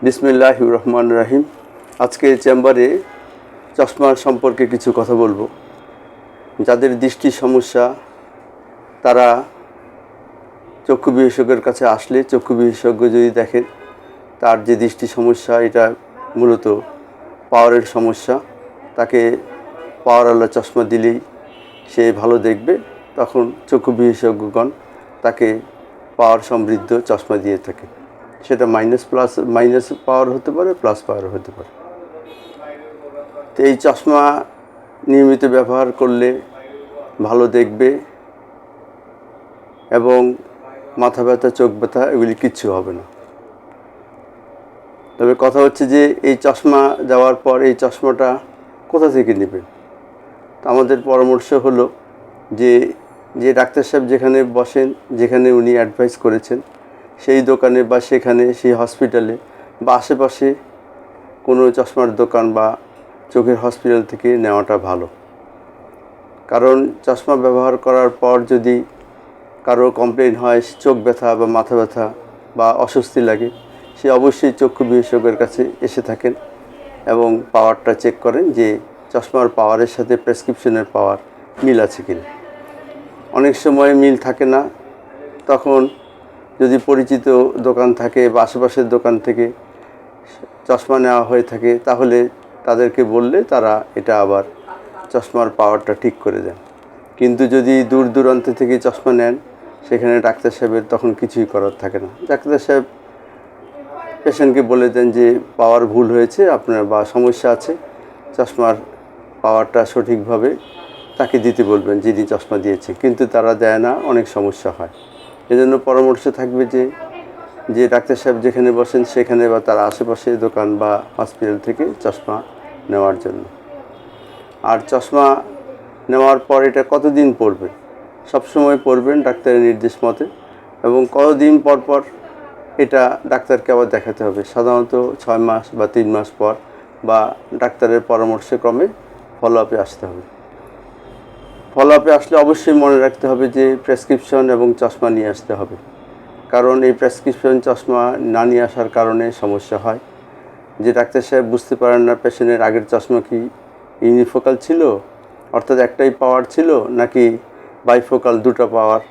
বিসমিল্লাহির রহমানির রহিম। আজকে চেম্বারে চশমার সম্পর্কে কিছু কথা বলবো। যাদের দৃষ্টি সমস্যা তারা চক্ষু বিশেষজ্ঞের কাছে আসলে চক্ষু বিশেষজ্ঞ যদি দেখেন তার যে দৃষ্টি সমস্যা এটা মূলত পাওয়ারের সমস্যা, তাকে পাওয়ারওয়ালা চশমা দিলেই সে ভালো দেখবে। তখন চক্ষু বিশেষজ্ঞগণ তাকে পাওয়ার সমৃদ্ধ চশমা দিয়ে থাকে। সেটা মাইনাস পাওয়ার হতে পারে, প্লাস পাওয়ার হতে পারে। তো এই চশমা নিয়মিত ব্যবহার করলে ভালো দেখবে এবং মাথা ব্যথা, চোখ ব্যথা এগুলি কিচ্ছু হবে না। তবে কথা হচ্ছে যে এই চশমা দেওয়ার পর এই চশমাটা কোথা থেকে নেবেন। তো আমাদের পরামর্শ হলো যে ডাক্তার সাহেব যেখানে বসেন, যেখানে উনি অ্যাডভাইস করেছেন সেই দোকানে বা সেই হসপিটালে বা আশেপাশে কোনো চশমার দোকান বা চোখের হসপিটাল থেকে নেওয়াটা ভালো। কারণ চশমা ব্যবহার করার পর যদি কারো কমপ্লেন হয় চোখ ব্যথা বা মাথা ব্যথা বা অস্বস্তি লাগে, সে অবশ্যই চক্ষু বিশেষজ্ঞের কাছে এসে থাকেন এবং পাওয়ারটা চেক করেন যে চশমার পাওয়ারের সাথে প্রেসক্রিপশনের পাওয়ার মিল আছে কিনা। অনেক সময় মিল থাকে না, তখন যদি পরিচিত দোকান থাকে বা আশেপাশের দোকান থেকে চশমা নেওয়া হয়ে থাকে তাহলে তাদেরকে বললে তারা এটা আবার চশমার পাওয়ারটা ঠিক করে দেন। কিন্তু যদি দূর দূরান্ত থেকে চশমা নেন সেখানে ডাক্তার সাহেবের তখন কিছুই করার থাকে না। ডাক্তার সাহেব পেশেন্টকে বলে দেন যে পাওয়ার ভুল হয়েছে আপনার বা সমস্যা আছে, চশমার পাওয়ারটা সঠিকভাবে তাকে দিতে বলবেন যিনি চশমা দিয়েছে, কিন্তু তারা দেয় না, অনেক সমস্যা হয়। এজন্য পরামর্শ থাকবে যে ডাক্তার সাহেব যেখানে বসেন সেখানে বা তার আশেপাশে দোকান বা হসপিটাল থেকে চশমা নেওয়ার জন্য। আর চশমা নেওয়ার পর এটা কতদিন পরবেন, সবসময় পরবেন ডাক্তারের নির্দেশ মতে, এবং কতদিন পর পর এটা ডাক্তারকে আবার দেখাতে হবে। সাধারণত 6 মাস বা 3 মাস পর বা ডাক্তারের পরামর্শক্রমে ফলো আপে আসতে হবে। ফলো আপে আসলে অবশ্যই মনে রাখতে হবে যে প্রেসক্রিপশন এবং চশমা নিয়ে আসতে হবে। কারণ এই প্রেসক্রিপশন চশমা না নিয়ে আসার কারণে সমস্যা হয় যে ডাক্তার সাহেব বুঝতে পারেন না পেশেন্টের আগের চশমা কি ইউনিফোকাল ছিল, অর্থাৎ একটাই পাওয়ার ছিল, নাকি বাইফোকাল, দুটো পাওয়ার।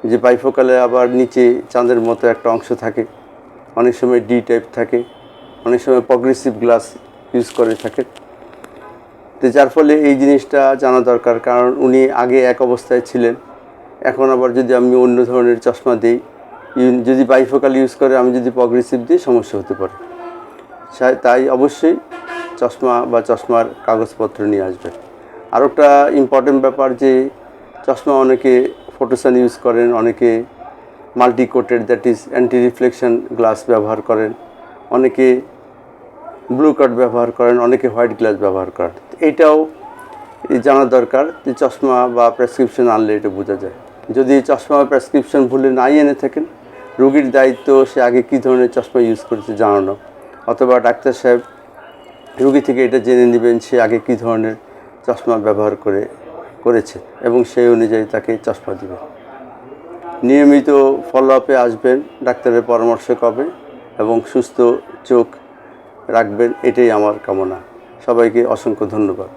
যে বাইফোকালে আবার নিচে চাঁদের মতো একটা অংশ থাকে, অনেক সময় ডি টাইপ থাকে, অনেক সময় প্রগ্রেসিভ গ্লাস ইউজ করে থাকে। তো যার ফলে এই জিনিসটা জানা দরকার, কারণ উনি আগে এক অবস্থায় ছিলেন, এখন আবার যদি আমি অন্য ধরনের চশমা দিই, যদি বাইফোকাল ইউজ করে আমি যদি প্রগ্রেসিভ দিই সমস্যা হতে পারে। তাই অবশ্যই চশমা বা চশমার কাগজপত্র নিয়ে আসবেন। আর একটা ইম্পর্টেন্ট ব্যাপার যে চশমা অনেকে ফটোসান ইউজ করেন, অনেকে multi coated that is anti reflection glass ব্যবহার করেন, অনেকে ব্লু কাট ব্যবহার করেন, অনেকে হোয়াইট গ্লাস ব্যবহার করেন। এইটাও জানা দরকার যে চশমা বা প্রেসক্রিপশন আনলে এটা বোঝা যায়। যদি চশমা বা প্রেসক্রিপশন ভুলে নাই এনে থাকেন, রোগীর দায়িত্ব সে আগে কী ধরনের চশমা ইউজ করেছে জানানো, অথবা ডাক্তার সাহেব রোগী থেকে এটা জেনে নেবেন সে আগে কী ধরনের চশমা ব্যবহার করেছে এবং সেই অনুযায়ী তাকে চশমা দেবে। নিয়মিত ফলো আপে আসবেন ডাক্তারের পরামর্শ ক্রমে এবং সুস্থ চোখ রাখবেন, এটাই আমার কামনা। সবাইকে অসংখ্য ধন্যবাদ।